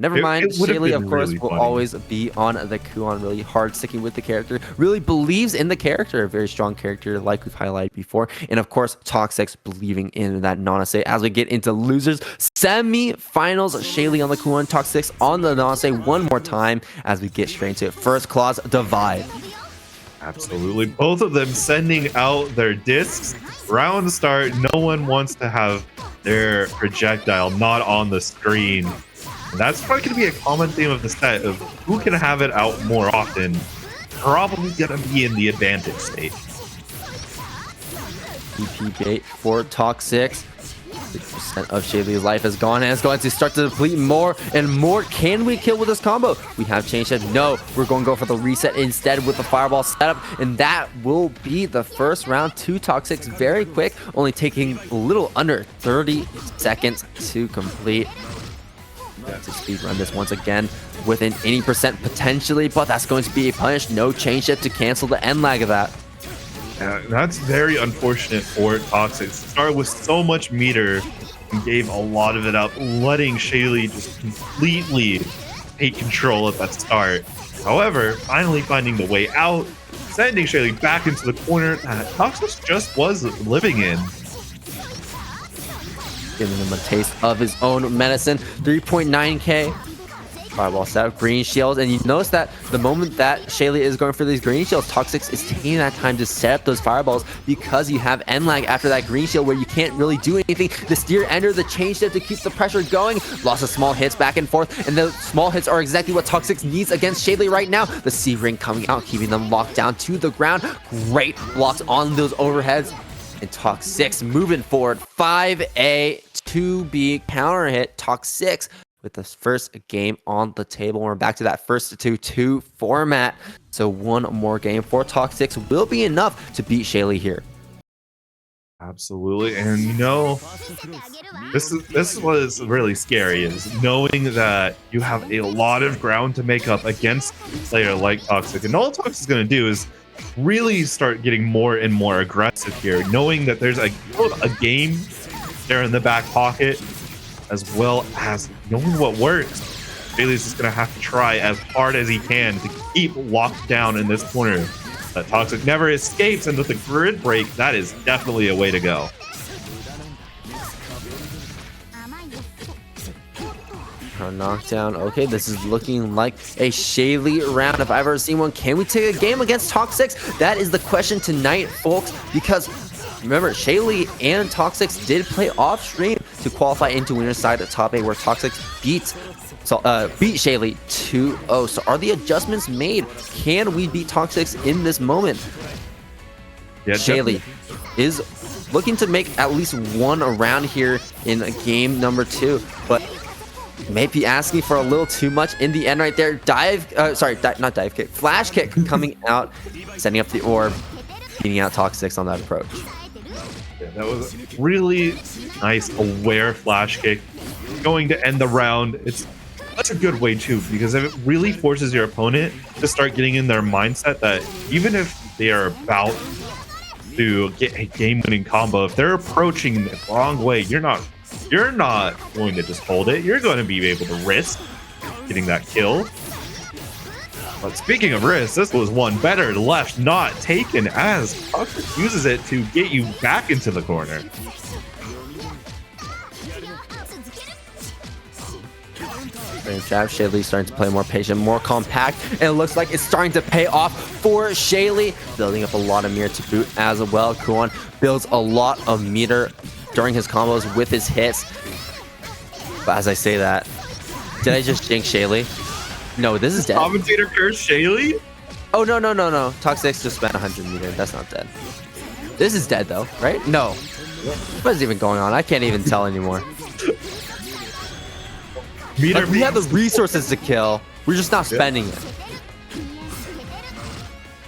Never mind, it would've Shaly, been of course, really will funny. always be on the Kuon, really hard sticking with the character, really believes in the character, a very strong character like we've highlighted before. And of course, Toxiczz believing in that Nanase. As we get into losers, semi-finals, Shaly on the Kuon, Toxiczz on the Nanase one more time as we get straight into it. First clause, divide. Absolutely. Both of them sending out their discs. Round start, no one wants to have their projectile not on the screen. And that's probably going to be a common theme of the set of who can have it out more often. Probably going to be in the advantage state. EP bait for Toxiczz. 6% of Shaly's life is gone and it's going to start to deplete more and more. Can we kill with this combo? We have changed it. No, we're going to go for the reset instead with the fireball setup, and that will be the first round to Toxiczz. Very quick, only taking a little under 30 seconds to complete. To speed run this once again within any percent potentially, but that's going to be a punish. No change yet to cancel the end lag of that. Yeah, that's very unfortunate for Toxiczz. Started with so much meter and gave a lot of it up, letting Shaly just completely take control at that start. However, finally finding the way out, sending Shaly back into the corner that Toxiczz just was living in. Giving him a taste of his own medicine. 3.9k. Fireball setup, green shields, and you notice that the moment that Shaly is going for these green shields, Toxiczz is taking that time to set up those fireballs because you have end lag after that green shield where you can't really do anything. The steer ender, the change step to keep the pressure going. Lots of small hits back and forth, and the small hits are exactly what Toxiczz needs against Shaly right now. The C ring coming out, keeping them locked down to the ground. Great blocks on those overheads. And Toxiczz moving forward. 5A, 2B counter hit. Toxiczz with the first game on the table. We're back to that first 2-2 format. So one more game for Toxiczz will be enough to beat Shaly here. Absolutely. And you know, this is what is really scary, is knowing that you have a lot of ground to make up against a player like Toxiczz. And all Toxiczz is going to do is really start getting more and more aggressive here, knowing that there's a game there in the back pocket, as well as knowing what works. Shaly's just going to have to try as hard as he can to keep locked down in this corner. That Toxiczz never escapes, and with the grid break, that is definitely a way to go. Knockdown. Okay, this is looking like a Shaly round if I've ever seen one. Can we take a game against Toxiczz? That is the question tonight, folks, because remember, Shaly and Toxiczz did play off stream to qualify into winner's side at top 8, where Toxiczz beat Shaly 2-0. So are the adjustments made? Can we beat Toxiczz in this moment? Yeah, Shaly is looking to make at least one round here in game number 2, but maybe asking for a little too much in the end right there. Not dive kick, flash kick coming out, setting up the orb, beating out Toxiczz on that approach. Yeah, that was a really nice aware flash kick, going to end the round. It's such a good way too, because it really forces your opponent to start getting in their mindset that even if they are about to get a game-winning combo, if they're approaching the wrong way, you're not going to just hold it. You're going to be able to risk getting that kill. But speaking of risk, this was one better left not taken, as Toxiczz uses it to get you back into the corner. Jab, Shaly starting to play more patient, more compact, and it looks like it's starting to pay off for Shaly, building up a lot of meter to boot as well. Kuon builds a lot of meter during his combos with his hits. But as I say that, did I just jinx Shaly? No, this is dead. Commentator curse Shaly? Oh, no. Toxiczz just spent 100 meter. That's not dead. This is dead, though, right? No. What is even going on? I can't even tell anymore. Like, we have the resources to kill. We're just not spending it.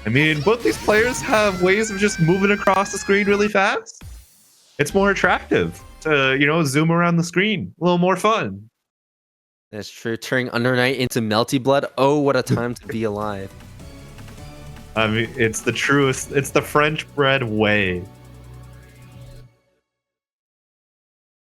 I mean, both these players have ways of just moving across the screen really fast. It's more attractive to, you know, zoom around the screen. A little more fun. That's true. Turning undernight into melty blood. Oh, what a time to be alive. I mean, it's the truest. It's the French bread way.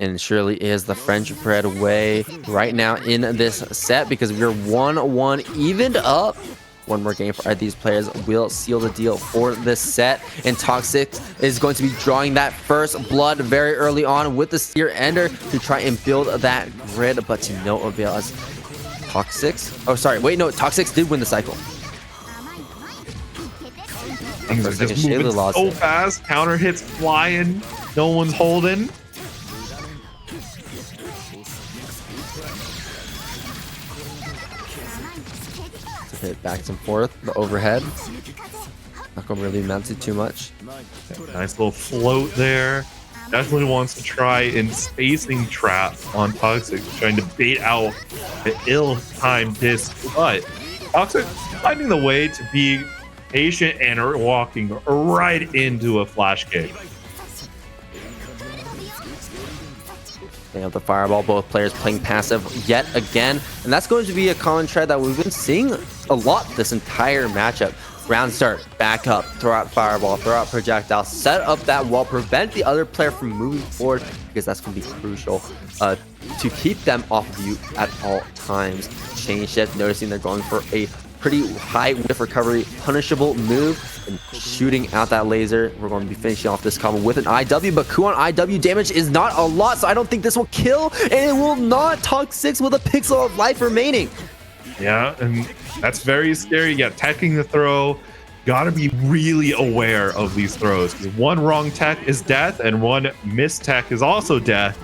And surely is the French bread way right now in this set, because we're 1-1 evened up. One more game for these players will seal the deal for this set. And Toxiczz is going to be drawing that first blood very early on with the Seer Ender to try and build that grid, but to no avail as Toxiczz. Oh, sorry. Wait, no. Toxiczz did win the cycle. Things are just moving so fast. Counter hits flying. No one's holding. Hit back and forth, the overhead. Not gonna really amount to too much. Nice little float there. Definitely wants to try and spacing trap on Toxiczz, trying to bait out the ill-timed disc. But Toxiczz finding the way to be patient and walking right into a flash kick. They have the fireball, both players playing passive yet again. And that's going to be a common trend that we've been seeing a lot this entire matchup. Round start, back up, throw out fireball, throw out projectile, set up that wall, prevent the other player from moving forward, because that's going to be crucial to keep them off of you at all times. Chain shift, noticing they're going for a pretty high whiff recovery, punishable move, and shooting out that laser. We're going to be finishing off this combo with an IW, but Kuon IW damage is not a lot, so I don't think this will kill, and it will not. Toxiczz with a pixel of life remaining. Yeah, and that's very scary. Yeah, teching the throw. Gotta be really aware of these throws. One wrong tech is death, and one missed tech is also death.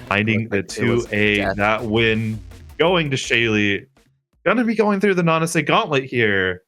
Finding the 2A, that win going to Shaly. Gonna be going through the Nanase gauntlet here.